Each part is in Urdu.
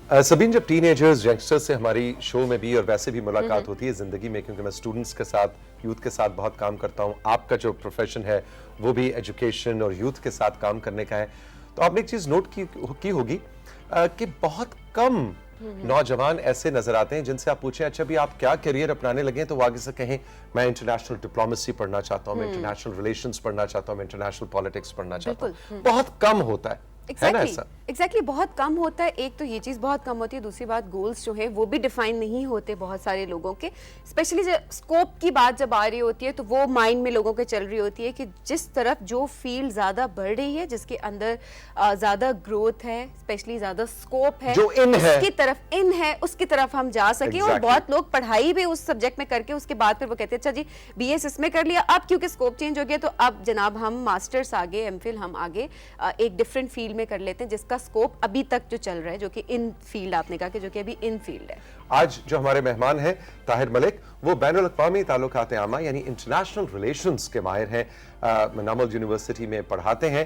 سبین، جب ٹین ایجرز ینگسٹر سے ہماری شو میں بھی اور ویسے بھی ملاقات ہوتی ہے زندگی میں، کیونکہ میں اسٹوڈنٹس کے ساتھ، یوتھ کے ساتھ بہت کام کرتا ہوں، آپ کا جو پروفیشن ہے وہ بھی ایجوکیشن اور یوتھ کے ساتھ کام کرنے کا ہے، تو آپ نے ایک چیز نوٹ کی ہوگی کہ بہت کم نوجوان ایسے نظر آتے ہیں جن سے آپ پوچھیں اچھا بھی آپ کیا کیریئر اپنانے لگے ہیں، تو وہ آگے سے کہیں میں انٹرنیشنل ڈپلومیسی پڑھنا چاہتا ہوں، میں انٹرنیشنل ریلیشنز پڑھنا چاہتا ہوں، میں انٹرنیشنل پالیٹکس پڑھنا چاہتا ہوں. بہت کم ہوتا ہے نا ایسا؟ ایگزیکٹلی بہت کم ہوتا ہے. ایک تو یہ چیز بہت کم ہوتی ہے، دوسری بات گولز جو ہیں وہ بھی ڈیفائن نہیں ہوتے بہت سارے لوگوں کے. اسپیشلی جب اسکوپ کی بات جب آ رہی ہوتی ہے تو وہ مائنڈ میں لوگوں کے چل رہی ہوتی ہے کہ جس طرف جو فیلڈ زیادہ بڑھ رہی ہے، جس کے اندر زیادہ گروتھ ہے، اسپیشلی زیادہ اسکوپ ہے، جو ان ہے، اس کی طرف ہم جا سکیں. اور بہت لوگ پڑھائی بھی اس سبجیکٹ میں کر کے اس کے بعد پھر وہ کہتے ہیں اچھا جی بی ایس اس میں کر لیا، اب کیونکہ اسکوپ چینج ہو گیا تو اب جناب ہم ماسٹرس آگے، ایم فل ہم آگے ایک ڈفرینٹ فیلڈ میں کر لیتے ہیں جس کا اسکوپ ابھی تک جو چل رہا ہے، جو کہ ان فیلڈ آپ نے کہا کہ جو کہ ابھی ان فیلڈ ہے. آج جو ہمارے مہمان ہیں طاہر ملک، وہ بین الاقوامی تعلقات عامہ یعنی انٹرنیشنل ریلیشنز کے ماہر ہیں، نامل یونیورسٹی میں پڑھاتے ہیں.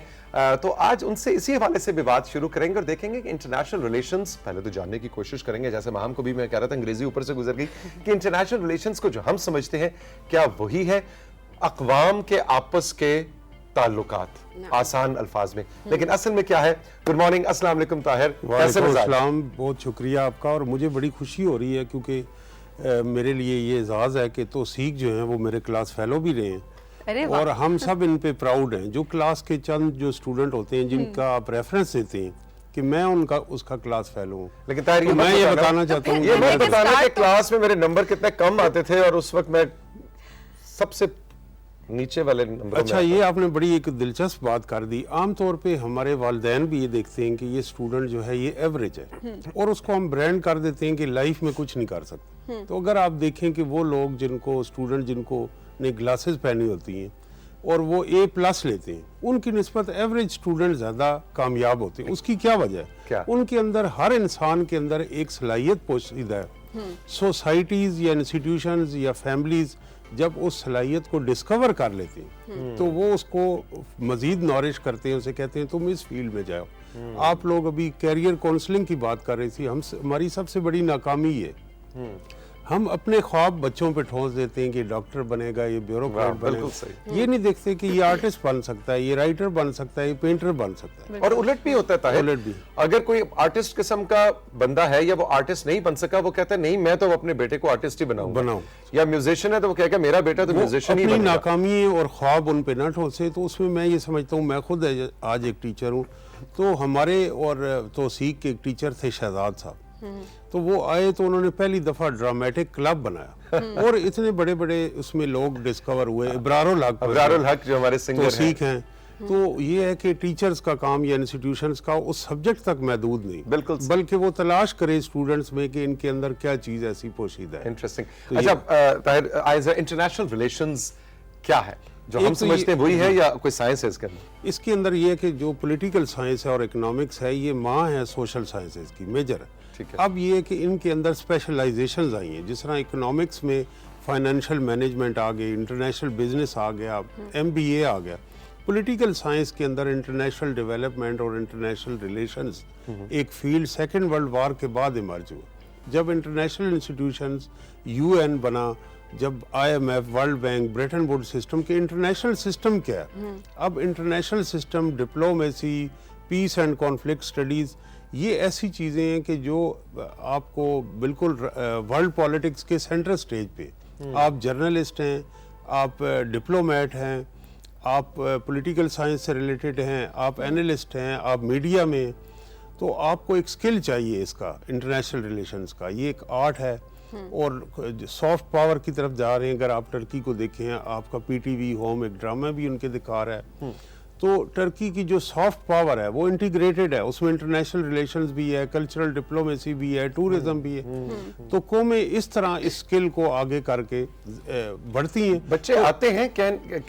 تو آج ان سے اسی حوالے سے بھی بات شروع کریں گے اور دیکھیں گے کہ انٹرنیشنل ریلیشنز، پہلے تو جاننے کی کوشش کریں گے، جیسے ماہم کو بھی میں کہہ رہا تھا انگریزی اوپر سے گزر گئی، کہ انٹرنیشنل ریلیشنز کو جو ہم سمجھتے ہیں کیا وہی ہے اقوام کے آپس کے تعلقات آسان الفاظ میں، لیکن اصل میں کیا ہے؟ گڈ مارننگ، السلام علیکم طاہر. وعلیکم السلام، بہت شکریہ آپ کا. اور مجھے بڑی خوشی ہو رہی ہے کیونکہ میرے لیے یہ اعزاز ہے کہ توثیق جو ہیں وہ میرے کلاس فیلو بھی رہے ہیں، اور ہم سب ان پہ پراؤڈ ہیں. جو کلاس کے چند جو اسٹوڈنٹ ہوتے ہیں جن کا آپ ریفرنس دیتے ہیں کہ میں اس کا کلاس فیلو ہوں، لیکن طاہر میں یہ بتانا چاہتا ہوں، یہ میں بتانا کہ کلاس میں میرے نمبر کتنے کم آتے تھے اور اس وقت میں سب سے نیچے والے نمبر. اچھا، یہ آپ نے بڑی ایک دلچسپ بات کر دی. عام طور پہ ہمارے والدین بھی یہ دیکھتے ہیں کہ یہ اسٹوڈنٹ جو ہے یہ ایوریج ہے، اور اس کو ہم برانڈ کر دیتے ہیں کہ لائف میں کچھ نہیں کر سکتے. تو اگر آپ دیکھیں کہ وہ لوگ اسٹوڈنٹ جن کو نے گلاسز پہنی ہوتی ہیں اور وہ A+ لیتے ہیں، ان کی نسبت ایوریج اسٹوڈنٹ زیادہ کامیاب ہوتے ہیں. اس کی کیا وجہ ہے؟ ان کے اندر، ہر انسان کے اندر ایک صلاحیت پوشیدہ ہے. سوسائٹیز یا انسٹیٹیوشنز یا فیملیز جب اس صلاحیت کو ڈسکور کر لیتے ہیں تو وہ اس کو مزید نورش کرتے ہیں، اسے کہتے ہیں تم اس فیلڈ میں جاؤ. آپ لوگ ابھی کیریئر کونسلنگ کی بات کر رہی تھی. ہماری سب سے بڑی ناکامی ہے ہم اپنے خواب بچوں پہ ٹھونس دیتے ہیں کہ ڈاکٹر بنے گا، یہ بیوروکریٹ بنے گا. یہ نہیں دیکھتے کہ یہ آرٹسٹ بن سکتا ہے، یہ رائٹر بن سکتا ہے، یہ پینٹر بن سکتا ہے. اور الٹ بھی ہوتا ہے، الٹ بھی. اگر کوئی آرٹسٹ قسم کا بندہ ہے یا وہ آرٹسٹ نہیں بن سکا، وہ کہتا ہے نہیں میں تو اپنے بیٹے کو آرٹسٹ ہی بناؤں. یا میوزیشین ہے تو وہ کہے گا میرا بیٹا تو میوزیشین ہی بنے گا. اپنی ناکامی اور خواب ان پہ نہ ٹھونسے. تو اس میں یہ سمجھتا ہوں، میں خود آج ایک ٹیچر ہوں، تو ہمارے اور توثیق کے ایک ٹیچر تھے شہزاد صاحب. تو وہ آئے تو انہوں نے پہلی دفعہ ڈرامیٹک کلب بنایا اور اتنے بڑے بڑے اس میں لوگ ڈسکور ہوئے. ابرار الحق جو ہمارے سنگر توثیق ہیں. تو یہ ہے کہ ٹیچرز کا کام یا انسٹیٹیوشنز کا اس سبجیکٹ تک محدود نہیں، بالکل، بلکہ وہ تلاش کرے اسٹوڈنٹس میں کہ ان کے اندر کیا چیز ایسی پوشیدہ ہے. انٹرسٹنگ. اچھا طاہر، انٹرنیشنل ریلیشنز کیا ہے؟ جو ہم سمجھتے ہیں وہی ہے یا کوئی سائنس ہے اس کے اندر؟ اس کے اندر یہ ہے کہ جو پولیٹیکل سائنس ہے اور اکنامکس ہے، یہ ماں ہے سوشل سائنسز کی، میجر ہے. اب یہ ہے کہ ان کے اندر اسپیشلائزیشنز آئی ہیں. جس طرح اکنامکس میں فائنینشیل مینجمنٹ آ گئی، انٹرنیشنل بزنس آ گیا، MBA آ گیا. پولیٹیکل سائنس کے اندر انٹرنیشنل ڈیولپمنٹ اور انٹرنیشنل ریلیشنز ایک فیلڈ سیکنڈ ورلڈ وار کے بعد ایمرج ہوا. جب انٹرنیشنل انسٹیٹیوشنز UN بنا، جب IMF، world bank, Britain would system کے انٹرنیشنل سسٹم کیا ہے. اب international system, diplomacy, piece and conflict studies, یہ ایسی چیزیں ہیں کہ جو آپ کو بالکل ورلڈ پالیٹکس کے سینٹر سٹیج پہ، آپ جرنلسٹ ہیں، آپ ڈپلومیٹ ہیں، آپ پولیٹیکل سائنس سے ریلیٹڈ ہیں، آپ اینالسٹ ہیں، آپ میڈیا میں، تو آپ کو ایک سکل چاہیے اس کا، انٹرنیشنل ریلیشنز کا. یہ ایک آرٹ ہے اور سافٹ پاور کی طرف جا رہے ہیں. اگر آپ ٹرکی کو دیکھیں، آپ کا PTV ہوم ایک ڈرامہ بھی ان کے دکھا رہا ہے. تو ٹرکی کی جو سافٹ پاور ہے وہ انٹیگریٹڈ ہے، اس میں انٹرنیشنل ریلیشنز بھی ہے، کلچرل ڈپلومیسی بھی ہے، ٹورزم بھی ہے. تو قومیں اس طرح اس سکل کو آگے کر کے بڑھتی ہیں. بچے آتے ہیں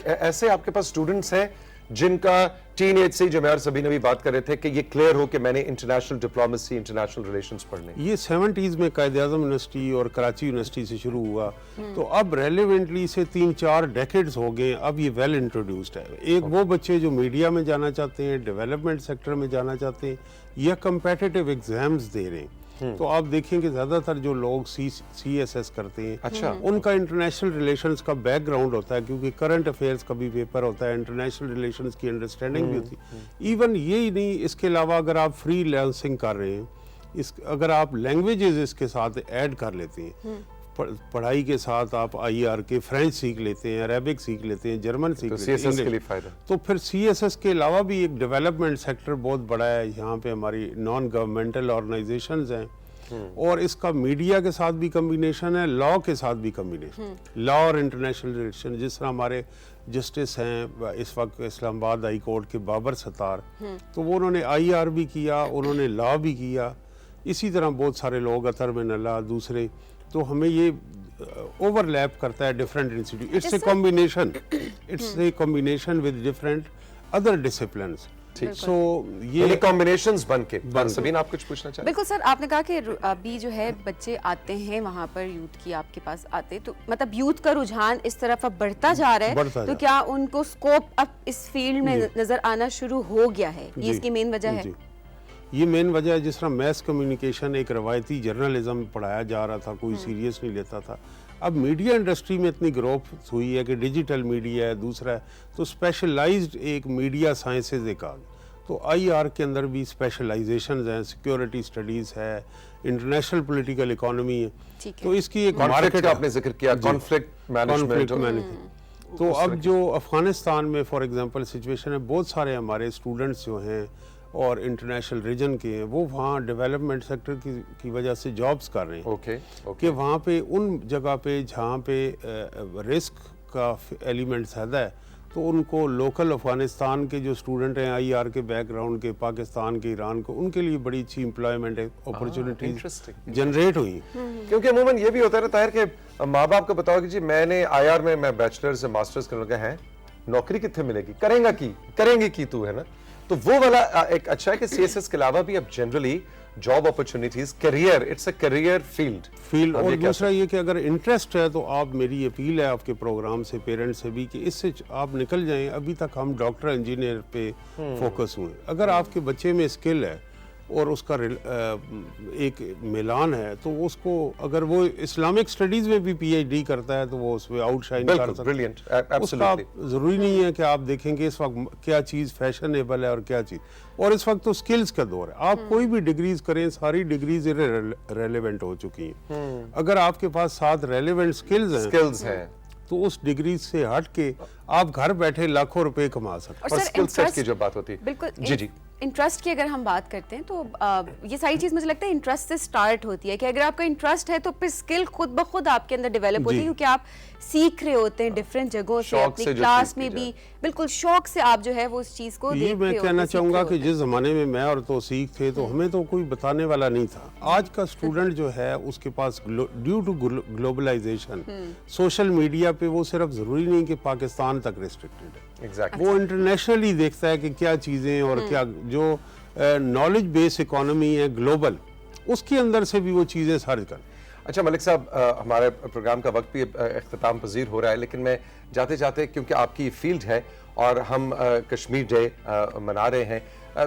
ایسے آپ کے پاس اسٹوڈنٹس ہیں جن کا ٹین ایج سے، جو میں اور سبین ابھی بات کر رہے تھے، کہ یہ کلیئر ہو کہ میں نے انٹرنیشنل ڈپلومیسی، انٹرنیشنل ریلیشنز پڑھنے. یہ 70s میں قائد اعظم یونیورسٹی اور کراچی یونیورسٹی سے شروع ہوا، تو اب ریلیونٹلی سے 3-4 ڈیکیڈز ہو گئے. اب یہ ویل انٹروڈیوسڈ ہے. ایک وہ بچے جو میڈیا میں جانا چاہتے ہیں، ڈیولپمنٹ سیکٹر میں جانا چاہتے ہیں، یا کمپیٹیٹیو ایگزامز دے رہے ہیں. تو آپ دیکھیں کہ زیادہ تر جو لوگ سی ایس ایس کرتے ہیں اچھا ان کا انٹرنیشنل ریلیشنز کا بیک گراؤنڈ ہوتا ہے، کیونکہ کرنٹ افیئرس کا بھی پیپر ہوتا ہے، انٹرنیشنل ریلیشنز کی انڈرسٹینڈنگ بھی ہوتی ہے. ایون یہی نہیں، اس کے علاوہ اگر آپ فری لانسنگ کر رہے ہیں، اگر آپ لینگویجز اس کے ساتھ ایڈ کر لیتے ہیں، پڑھائی کے ساتھ آپ آئی آر کے فرینچ سیکھ لیتے ہیں، عربک سیکھ لیتے ہیں، جرمن سیکھ لیتے ہیں، CSS کے لیے فائدہ. تو پھر سی ایس ایس کے علاوہ بھی ایک ڈیولپمنٹ سیکٹر بہت بڑا ہے. یہاں پہ ہماری نان گورنمنٹل آرگنائزیشنز ہیں، اور اس کا میڈیا کے ساتھ بھی کمبینیشن ہے، لا کے ساتھ بھی کمبینیشن، لا اور انٹرنیشنل ریلیشن. جس طرح ہمارے جسٹس ہیں اس وقت اسلام آباد ہائی کورٹ کے بابر ستار، تو وہ انہوں نے آئی آر بھی کیا، انہوں نے لا بھی کیا. اسی طرح بہت سارے لوگ، اطہر بن اللہ، دوسرے. تو ہمیں یہ اوور لیپ کرتا ہے different institute. It's a combination with different other disciplines. So یہ کمبینیشنز بن کے. سبین آپ کچھ پوچھنا چاہیں؟ بالکل سر، آپ نے کہا کہ ابھی جو ہے بچے آتے ہیں وہاں پر، یوتھ کی آپ کے پاس آتے، تو مطلب یوتھ کا رجحان اس طرف اب بڑھتا جا رہا ہے، تو کیا ان کو اسکوپ اب اس فیلڈ میں نظر آنا شروع ہو گیا ہے؟ یہ اس کی مین وجہ ہے؟ یہ مین وجہ ہے. جس طرح میس کمیونیکیشن ایک روایتی جرنلزم پڑھایا جا رہا تھا، کوئی سیریس نہیں لیتا تھا. اب میڈیا انڈسٹری میں اتنی گروتھ ہوئی ہے کہ ڈیجیٹل میڈیا ہے، دوسرا ہے تو اسپیشلائزڈ ایک میڈیا سائنسز ایک آ گئی. تو آئی آر کے اندر بھی اسپیشلائزیشنز ہیں، سیکیورٹی اسٹڈیز ہے، انٹرنیشنل پولیٹیکل اکانومی ہے. تو اس کی ایک مارکیٹ آپ نے ذکر کیا، کانفلکٹ مینجمنٹ. تو اب جو افغانستان میں فار ایگزامپل سچویشن ہے، بہت سارے ہمارے اسٹوڈنٹس جو ہیں اور انٹرنیشنل ریجن کے ہیں، وہ وہاں ڈیولپمنٹ سیکٹر کی وجہ سے جابس کر رہے ہیں. کہ وہاں پہ ان جگہ پہ جہاں پہ رسک کا ایلیمنٹ زیادہ ہے، تو ان کو لوکل افغانستان کے جو اسٹوڈنٹ ہیں آئی آر کے بیک گراؤنڈ کے، پاکستان کے، ایران کو، ان کے لیے بڑی اچھی امپلائمنٹ اپرچونیٹیز جنریٹ ہوئی. کیونکہ عموماً یہ بھی ہوتا ہے نا طاہر کہ ماں باپ کو بتاؤ کہ جی میں نے آئی آر میں بیچلرز ماسٹرز کرنے لگا ہے، نوکری کتنے ملے گی، کریں گے کی تو ہے نا. تو وہ والا ایک اچھا ہے کہ سی ایس ایس کے علاوہ بھی اب generally job opportunities, career, it's a career field. اور دوسرا یہ کہ اگر انٹرسٹ ہے تو آپ، میری اپیل ہے آپ کے پروگرام سے، پیرنٹس سے بھی، کہ اس سے آپ نکل جائیں. ابھی تک ہم ڈاکٹر انجینئر پہ فوکس ہوئے. اگر آپ کے بچے میں اسکل ہے اور اس کا ایک میلان ہے، تو اس کو اگر وہ اسلامک اسٹڈیز میں بھی پی ایچ ڈی کرتا ہے تو وہ اس میں آؤٹ شائن کر سکتا ہے. اس کا ضروری نہیں ہے کہ آپ دیکھیں کہ اس وقت کیا چیز فیشنیبل ہے اور کیا چیز. اور اس وقت تو اسکلز کا دور ہے. آپ کوئی بھی ڈگریز کریں، ساری ڈگریز ریلیونٹ ہو چکی ہیں. اگر آپ کے پاس 7 ریلیونٹ اسکلز ہیں تو اس ڈگری سے ہٹ کے آپ گھر بیٹھے لاکھوں روپے کما سکتے ہیں. اور اسکل سیٹ کی جو بات ہوتی ہے، بالکل. جی انٹرسٹ کی اگر ہم بات کرتے ہیں تو یہ ساری چیز مجھے لگتا ہے انٹرسٹ سے سٹارٹ ہوتی ہے، کہ اگر آپ کا انٹرسٹ ہے تو پھر اسکل خود بخود آپ کے اندر ڈیولپ ہوتی ہے، کیونکہ آپ سیکھ رہے ہوتے ہیں ڈفرینٹ جگہوں سے، اپنی کلاس میں بھی بالکل شوق سے آپ جو ہے وہ اس چیز کو دیکھ رہے ہوتے ہیں. یہ میں کہنا چاہوں گا کہ جس زمانے میں میں اور توصیق تھے تو ہمیں تو کوئی بتانے والا نہیں تھا. آج کا اسٹوڈنٹ جو ہے اس کے پاس due to globalization, social media پہ وہ صرف ضروری نہیں کہ پاکستان تک ریسٹرکٹڈ ہے، وہ انٹرنیشنلی دیکھتا ہے کہ کیا چیزیں اور کیا جو نالج بیس اکانومی ہے گلوبل، اس کے اندر سے بھی وہ چیزیں سرچ کریں. اچھا ملک صاحب، ہمارے پروگرام کا وقت بھی اختتام پذیر ہو رہا ہے، لیکن میں جاتے جاتے، کیونکہ آپ کی فیلڈ ہے اور ہم کشمیر ڈے منا رہے ہیں،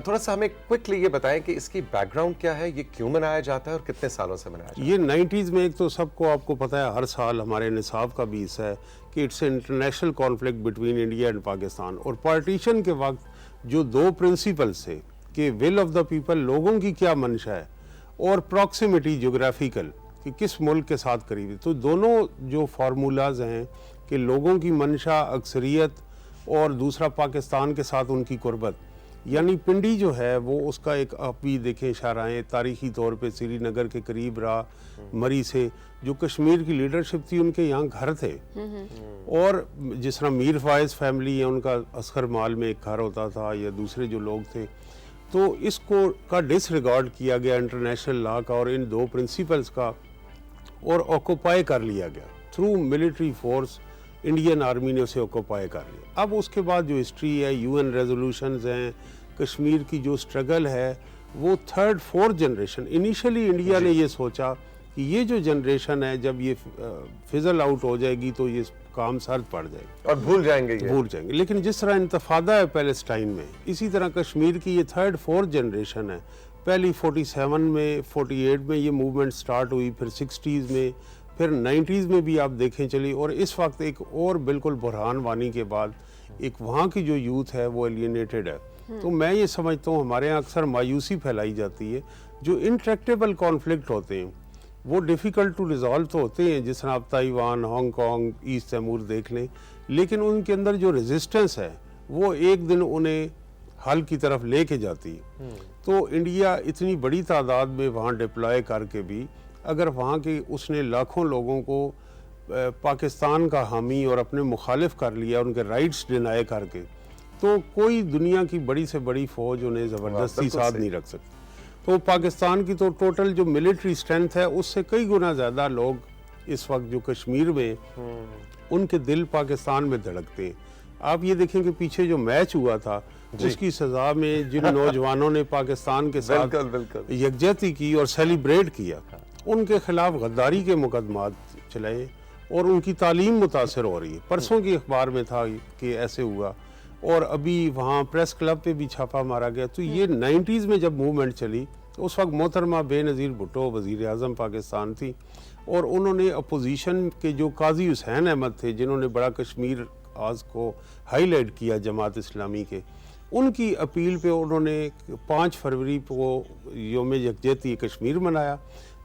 تھوڑا سا ہمیں کوئکلی یہ بتائیں کہ اس کی بیک گراؤنڈ کیا ہے، یہ کیوں منایا جاتا ہے اور کتنے سالوں سے منایا جاتا ہے؟ یہ 90s میں ایک تو سب کو آپ کو پتہ ہے ہر سال ہمارے نصاب کا بھی حصہ ہے کہ it's international conflict between India and Pakistan. اور پارٹیشن کے وقت جو 2 پرنسپلس تھے کہ ول آف دا پیپل، لوگوں کی کیا منشا ہے، اور پراکسیمیٹی جغرافیکل، کہ کس ملک کے ساتھ قریب ہے. تو دونوں جو فارمولاز ہیں کہ لوگوں کی منشا، اکثریت، اور دوسرا پاکستان کے ساتھ ان کی قربت، یعنی پنڈی جو ہے وہ اس کا ایک، آپ بھی دیکھیں اشارہ تاریخی طور پہ سری نگر کے قریب رہا، مری سے جو کشمیر کی لیڈرشپ تھی ان کے یہاں گھر تھے. اور جس طرح میر فائز فیملی ہے، ان کا اسخر مال میں ایک گھر ہوتا تھا، یا دوسرے جو لوگ تھے. تو اس کو کا ڈس ریگارڈ کیا گیا انٹرنیشنل لا کا اور ان 2 پرنسپلز کا، اور آکوپائی کر لیا گیا through military force. Indian army نے اسے آکوپائی کر لیا. اب اس کے بعد جو ہسٹری ہے، UN ریزولوشنز ہیں، کشمیر کی جو سٹرگل ہے، وہ 3rd 4th generation. Initially India نے یہ سوچا کہ یہ جو جنریشن ہے جب یہ فزل آؤٹ ہو جائے گی تو یہ کام سرد پڑ جائے گا اور بھول جائیں گے. لیکن جس طرح انتفاضہ ہے پیلسٹائن میں، اسی طرح کشمیر کی یہ 3rd 4th جنریشن ہے. پہلی 47 میں 48 میں یہ موومنٹ سٹارٹ ہوئی، پھر 60s میں، پھر 90s میں بھی آپ دیکھیں چلی، اور اس وقت ایک اور بالکل بحران وانی کے بعد ایک وہاں کی جو یوتھ ہے وہ ایلینیٹڈ ہے. تو میں یہ سمجھتا ہوں ہمارے یہاں اکثر مایوسی پھیلائی جاتی ہے. جو انٹریکٹیبل کانفلکٹ ہوتے ہیں وہ ڈیفیکلٹ ٹو ریزالو تو ہوتے ہیں، جس طرح آپ Taiwan, Hong Kong, East Timor دیکھ لیں، لیکن ان کے اندر جو ریزسٹنس ہے وہ ایک دن انہیں حل کی طرف لے کے جاتی ہے. تو انڈیا اتنی بڑی تعداد میں وہاں ڈپلائے کر کے بھی اگر وہاں کے اس نے لاکھوں لوگوں کو پاکستان کا حامی اور اپنے مخالف کر لیا، ان کے رائٹس ڈینائی کر کے، تو کوئی دنیا کی بڑی سے بڑی فوج انہیں زبردستی ساتھ نہیں رکھ سکتی. تو پاکستان کی تو ٹوٹل جو ملٹری اسٹرینتھ ہے اس سے کئی گنا زیادہ لوگ اس وقت جو کشمیر میں ان کے دل پاکستان میں دھڑکتے ہیں. آپ یہ دیکھیں کہ پیچھے جو میچ ہوا تھا اس کی سزا میں جن نوجوانوں نے پاکستان کے ساتھ یکجہتی کی اور سیلیبریٹ کیا، ان کے خلاف غداری کے مقدمات چلائے اور ان کی تعلیم متاثر ہو رہی ہے. پرسوں کی اخبار میں تھا کہ ایسے ہوا، اور ابھی وہاں پریس کلب پہ بھی چھاپا مارا گیا. تو یہ 90s میں جب موومنٹ چلی اس وقت محترمہ بے نظیر بھٹو وزیر اعظم پاکستان تھی، اور انہوں نے اپوزیشن کے جو قاضی حسین احمد تھے جنہوں نے بڑا کشمیر آج کو ہائی لائٹ کیا جماعت اسلامی کے، ان کی اپیل پہ انہوں نے 5 فروری کو یوم یکجہتی کشمیر منایا.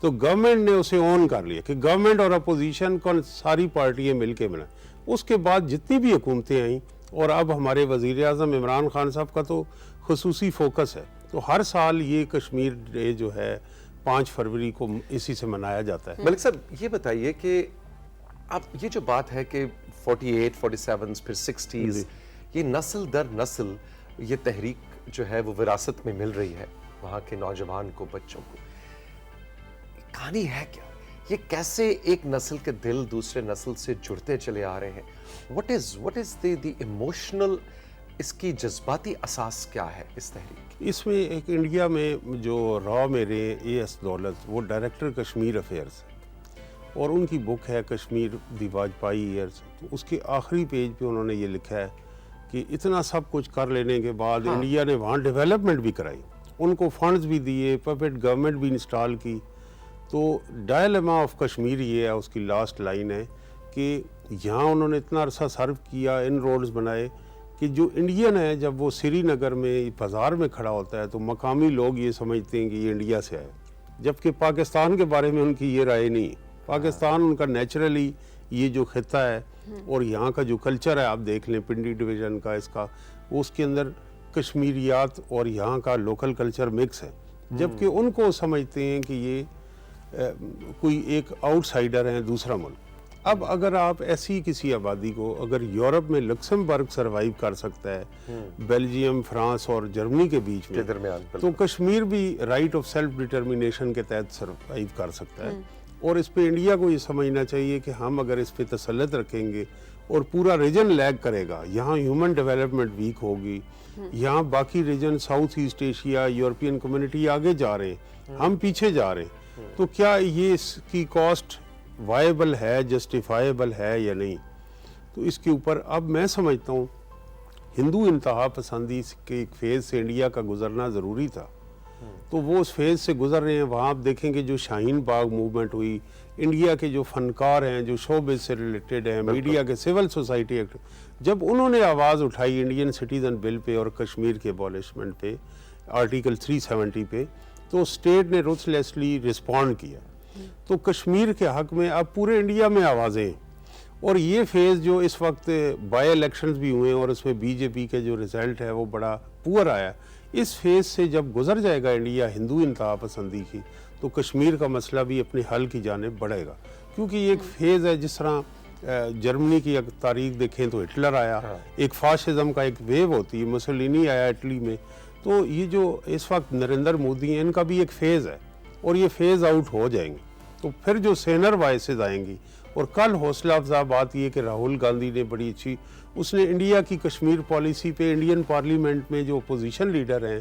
تو گورنمنٹ نے اسے اون کر لیا کہ گورنمنٹ اور اپوزیشن کو ساری پارٹیاں مل کے منائیں. اس کے بعد جتنی بھی حکومتیں آئیں، اور اب ہمارے وزیر اعظم عمران خان صاحب کا تو خصوصی فوکس ہے، تو ہر سال یہ کشمیر ڈے جو ہے 5 فروری کو اسی سے منایا جاتا ہے. ملک صاحب یہ بتائیے کہ اب یہ جو بات ہے کہ 48 47 پھر 60s، یہ نسل در نسل یہ تحریک جو ہے وہ وراثت میں مل رہی ہے وہاں کے نوجوان کو، بچوں کو. کہانی ہے کیا؟ یہ کیسے ایک نسل کے دل دوسرے نسل سے جڑتے چلے آ رہے ہیں؟ what is the emotional، اس کی جذباتی اساس کیا ہے اس تحریک کی؟ اس میں ایک انڈیا میں جو را میرے اے ایس دولت، وہ ڈائریکٹر کشمیر افیئرس، اور ان کی بک ہے کشمیر دی واجپائی ایئرس. اس کے آخری پیج پہ انہوں نے یہ لکھا ہے کہ اتنا سب کچھ کر لینے کے بعد انڈیا نے وہاں ڈیولپمنٹ بھی کرائی، ان کو فنڈز بھی دیے، پپٹ گورنمنٹ بھی انسٹال کی. تو ڈائلیما آف کشمیر یہ ہے، اس کی لاسٹ لائن ہے کہ یہاں انہوں نے اتنا عرصہ سرو کیا، ان روڈز بنائے کہ جو انڈین ہے جب وہ سری نگر میں بازار میں کھڑا ہوتا ہے تو مقامی لوگ یہ سمجھتے ہیں کہ یہ انڈیا سے آئے، جبکہ پاکستان کے بارے میں ان کی یہ رائے نہیں. پاکستان ان کا نیچرلی یہ جو خطہ ہے اور یہاں کا جو کلچر ہے، آپ دیکھ لیں پنڈی ڈویژن کا، اس کا، اس کے اندر کشمیریات اور یہاں کا لوکل کلچر مکس ہے، جبکہ ان کو سمجھتے ہیں کہ یہ کوئی ایک آؤٹ سائیڈر ہیں دوسرا ملک. اب اگر آپ ایسی کسی آبادی کو، اگر یورپ میں لکسمبرگ سروائیو کر سکتا ہے بیلجیم، فرانس اور جرمنی کے بیچ میں، تو کشمیر بھی رائٹ آف سیلف ڈٹرمینیشن کے تحت سروائیو کر سکتا ہے. اور اس پہ انڈیا کو یہ سمجھنا چاہیے کہ ہم اگر اس پہ تسلط رکھیں گے اور پورا ریجن لیگ کرے گا، یہاں ہیومن ڈیولپمنٹ ویک ہوگی، یہاں باقی region South East Asia, European community آگے جا رہے ہیں، ہم پیچھے جا رہے ہیں، تو کیا یہ اس کی کاسٹ وائبل ہے، جسٹیفائیبل ہے یا نہیں؟ تو اس کے اوپر اب میں سمجھتا ہوں ہندو انتہا پسندی کے ایک فیز سے انڈیا کا گزرنا ضروری تھا، تو وہ اس فیز سے گزر رہے ہیں. وہاں آپ دیکھیں کہ جو شاہین باغ موومنٹ ہوئی، انڈیا کے جو فنکار ہیں جو شوبز سے ریلیٹڈ ہیں، میڈیا کے، سول سوسائٹی ایکٹ، جب انہوں نے آواز اٹھائی انڈین سٹیزن بل پہ اور کشمیر کے ایبولشمنٹ پہ، آرٹیکل 370 پہ، تو اسٹیٹ نے روتھلیسلی رسپونڈ کیا. تو کشمیر کے حق میں اب پورے انڈیا میں آوازیں ہیں. اور یہ فیز جو اس وقت بائی الیکشنز بھی ہوئے ہیں اور اس میں بی جے پی کے جو رزلٹ ہے وہ بڑا پور آیا، اس فیز سے جب گزر جائے گا انڈیا ہندو انتہا پسندی کی، تو کشمیر کا مسئلہ بھی اپنے حل کی جانب بڑھے گا. کیونکہ یہ ایک فیز ہے، جس طرح جرمنی کی تاریخ دیکھیں تو ہٹلر آیا، ایک فاشزم کا ایک ویو ہوتی ہے، مسولینی آیا اٹلی میں. تو یہ جو اس وقت نریندر مودی ہیں، ان کا بھی ایک فیز ہے اور یہ فیز آؤٹ ہو جائیں گے. تو پھر جو سینر وائسز آئیں گی، اور کل حوصلہ افزا بات یہ کہ راہل گاندھی نے بڑی اچھی، اس نے انڈیا کی کشمیر پالیسی پہ انڈین پارلیمنٹ میں جو اپوزیشن لیڈر ہیں،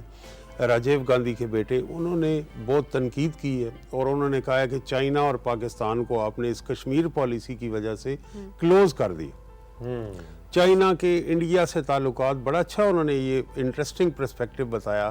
راجیو گاندھی کے بیٹے، انہوں نے بہت تنقید کی ہے، اور انہوں نے کہا ہے کہ چائنا اور پاکستان کو آپ نے اس کشمیر پالیسی کی وجہ سے کلوز کر دی. چائنا کے انڈیا سے تعلقات بڑا اچھا، انہوں نے یہ انٹرسٹنگ پرسپیکٹو بتایا